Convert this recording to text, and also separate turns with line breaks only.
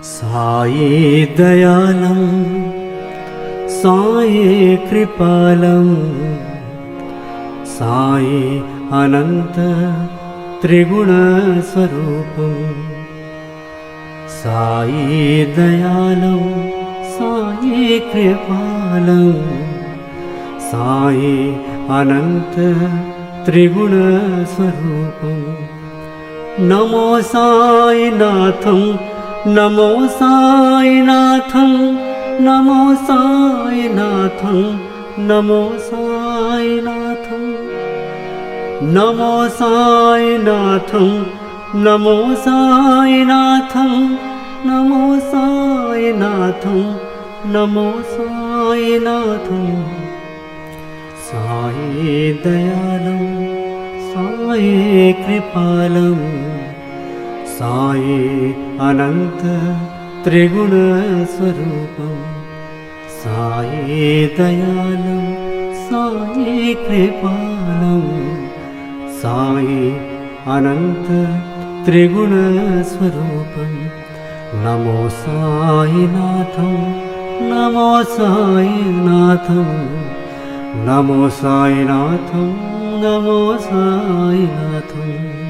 साई दयालं साई कृपालं साई अनंत त्रिगुणस्वरूपं साई दयालं साई कृपालं साई अनंत त्रिगुणस्वरूपं नमो साईनाथं नमो साईनाथं नमो साईनाथं नमो साईनाथं नमो साईनाथं नमो साईनाथं नमो साईनाथं नमो साईनाथं साई दयालं साई कृपालं साई अनंत त्रिगुणस्वरूपं साई दयालं साई कृपालं साई अनंत त्रिगुणस्वरूपं नमो साईनाथं नमो साईनाथं नमो साईनाथं नमो साईनाथं।